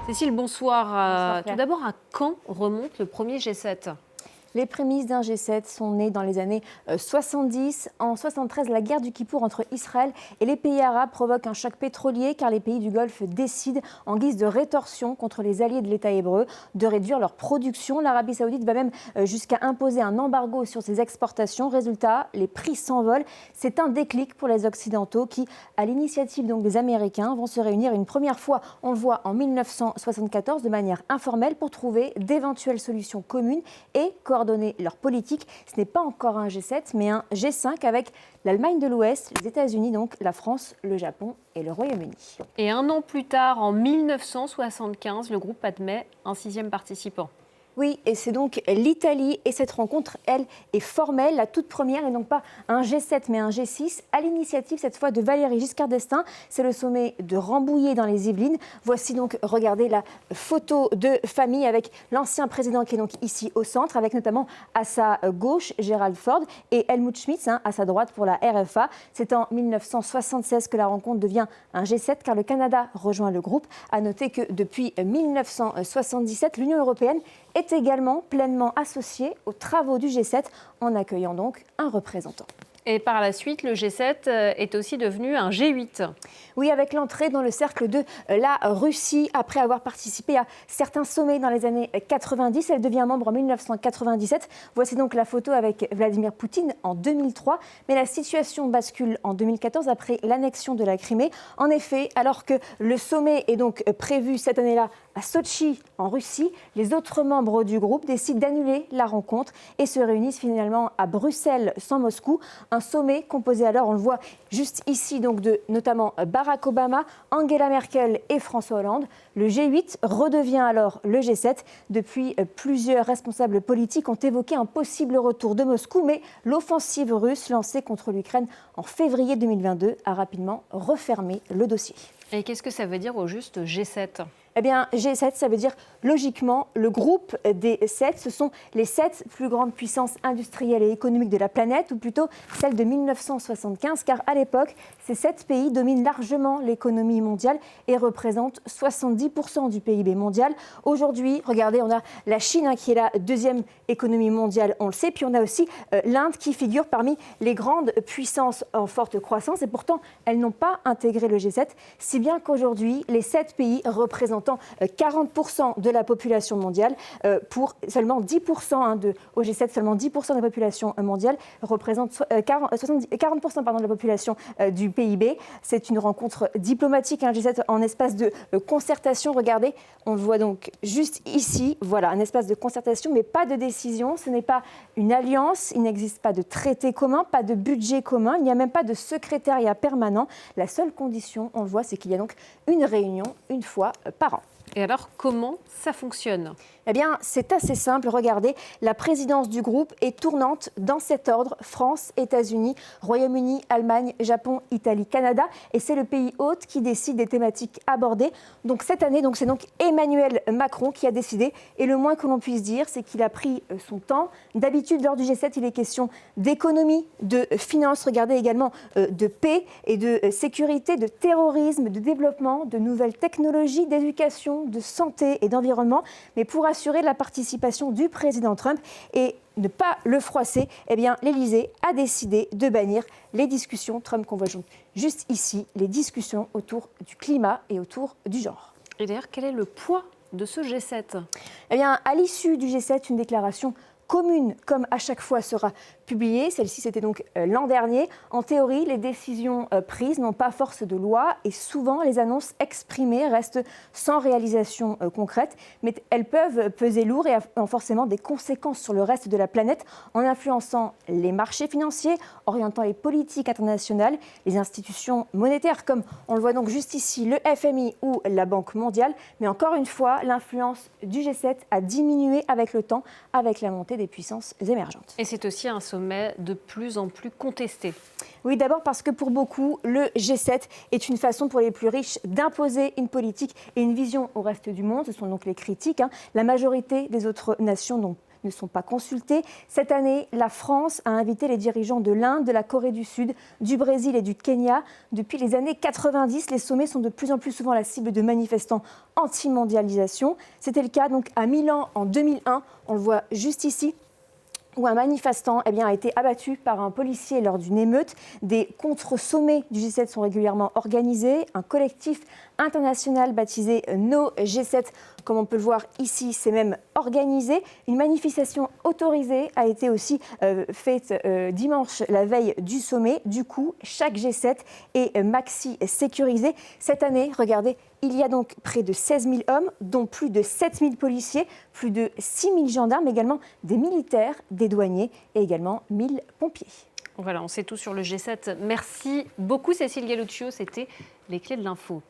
Cécile, bonsoir. Bonsoir, Claire. Tout d'abord, à quand remonte le premier G7 ? Les prémices d'un G7 sont nées dans les années 70. En 73, la guerre du Kippour entre Israël et les pays arabes provoque un choc pétrolier car les pays du Golfe décident, en guise de rétorsion contre les alliés de l'État hébreu, de réduire leur production. L'Arabie saoudite va même jusqu'à imposer un embargo sur ses exportations. Résultat, les prix s'envolent. C'est un déclic pour les Occidentaux qui, à l'initiative donc des Américains, vont se réunir une première fois, on le voit en 1974, de manière informelle pour trouver d'éventuelles solutions communes et coordonner leur politique. Ce n'est pas encore un G7, mais un G5 avec l'Allemagne de l'Ouest, les États-Unis, donc la France, le Japon et le Royaume-Uni. Et un an plus tard, en 1975, le groupe admet un 6e participant. Oui, et c'est donc l'Italie. Et cette rencontre, elle, est formelle. La toute première, et donc pas un G7, mais un G6, à l'initiative cette fois de Valéry Giscard d'Estaing. C'est le sommet de Rambouillet dans les Yvelines. Voici donc, regardez la photo de famille avec l'ancien président qui est donc ici au centre, avec notamment à sa gauche Gerald Ford et Helmut Schmidt à sa droite pour la RFA. C'est en 1976 que la rencontre devient un G7 car le Canada rejoint le groupe. À noter que depuis 1977, l'Union européenne est également pleinement associée aux travaux du G7 en accueillant donc un représentant. Et par la suite, le G7 est aussi devenu un G8. Oui, avec l'entrée dans le cercle de la Russie, après avoir participé à certains sommets dans les années 90, elle devient membre en 1997. Voici donc la photo avec Vladimir Poutine en 2003. Mais la situation bascule en 2014 après l'annexion de la Crimée. En effet, alors que le sommet est donc prévu cette année-là à Sotchi, en Russie, les autres membres du groupe décident d'annuler la rencontre et se réunissent finalement à Bruxelles, sans Moscou. Un sommet composé alors, on le voit juste ici, donc de notamment Barack Obama, Angela Merkel et François Hollande. Le G8 redevient alors le G7. Depuis, plusieurs responsables politiques ont évoqué un possible retour de Moscou, mais l'offensive russe lancée contre l'Ukraine en février 2022 a rapidement refermé le dossier. Et qu'est-ce que ça veut dire au juste G7 ? Eh bien, G7, ça veut dire logiquement le groupe des 7. Ce sont les 7 plus grandes puissances industrielles et économiques de la planète, ou plutôt celles de 1975, car à l'époque, ces 7 pays dominent largement l'économie mondiale et représentent 70% du PIB mondial. Aujourd'hui, regardez, on a la Chine qui est la deuxième économie mondiale, on le sait, puis on a aussi l'Inde qui figure parmi les grandes puissances en forte croissance, et pourtant, elles n'ont pas intégré le G7, si bien qu'aujourd'hui, les 7 pays représentent 40% de la population mondiale pour seulement 10% au G7, seulement 10% de la population mondiale représente 40% de la population du PIB. C'est une rencontre diplomatique, un G7 en espace de concertation. Regardez, on le voit donc juste ici. Voilà, un espace de concertation, mais pas de décision. Ce n'est pas une alliance, il n'existe pas de traité commun, pas de budget commun, il n'y a même pas de secrétariat permanent. La seule condition, on le voit, c'est qu'il y a donc une réunion une fois par an. Et alors, comment ça fonctionne ? Eh bien, c'est assez simple. Regardez, la présidence du groupe est tournante dans cet ordre: France, États-Unis, Royaume-Uni, Allemagne, Japon, Italie, Canada. Et c'est le pays hôte qui décide des thématiques abordées. Donc cette année, c'est donc Emmanuel Macron qui a décidé. Et le moins que l'on puisse dire, c'est qu'il a pris son temps. D'habitude, lors du G7, il est question d'économie, de finances. Regardez également de paix et de sécurité, de terrorisme, de développement, de nouvelles technologies, d'éducation, de santé et d'environnement. Mais pour assurer la participation du président Trump et ne pas le froisser, eh bien, l'Élysée a décidé de bannir les discussions Trump qu'on voit juste ici, les discussions autour du climat et autour du genre. Et d'ailleurs, quel est le poids de ce G7 ? Eh bien, à l'issue du G7, une déclaration commune, comme à chaque fois, sera publiée. Celle-ci, c'était donc l'an dernier. En théorie, les décisions prises n'ont pas force de loi et souvent, les annonces exprimées restent sans réalisation concrète. Mais elles peuvent peser lourd et ont forcément des conséquences sur le reste de la planète en influençant les marchés financiers, orientant les politiques internationales, les institutions monétaires, comme on le voit donc juste ici, le FMI ou la Banque mondiale. Mais encore une fois, l'influence du G7 a diminué avec le temps, avec la montée des puissances émergentes. Et c'est aussi un sommet de plus en plus contesté. Oui, d'abord parce que pour beaucoup, le G7 est une façon pour les plus riches d'imposer une politique et une vision au reste du monde. Ce sont donc les critiques. La majorité des autres nations ne sont pas consultés. Cette année, la France a invité les dirigeants de l'Inde, de la Corée du Sud, du Brésil et du Kenya. Depuis les années 90, les sommets sont de plus en plus souvent la cible de manifestants anti-mondialisation. C'était le cas donc à Milan en 2001, on le voit juste ici, où un manifestant a été abattu par un policier lors d'une émeute. Des contre-sommets du G7 sont régulièrement organisés. Un collectif international baptisé No G7, comme on peut le voir ici, s'est même organisé. Une manifestation autorisée a été aussi faite dimanche, la veille du sommet. Du coup, chaque G7 est maxi sécurisé. Cette année, regardez, il y a donc près de 16 000 hommes, dont plus de 7 000 policiers, plus de 6 000 gendarmes, également des militaires, des douaniers et également 1 000 pompiers. Voilà, on sait tout sur le G7. Merci beaucoup Cécile Galluccio, c'était les clés de l'info.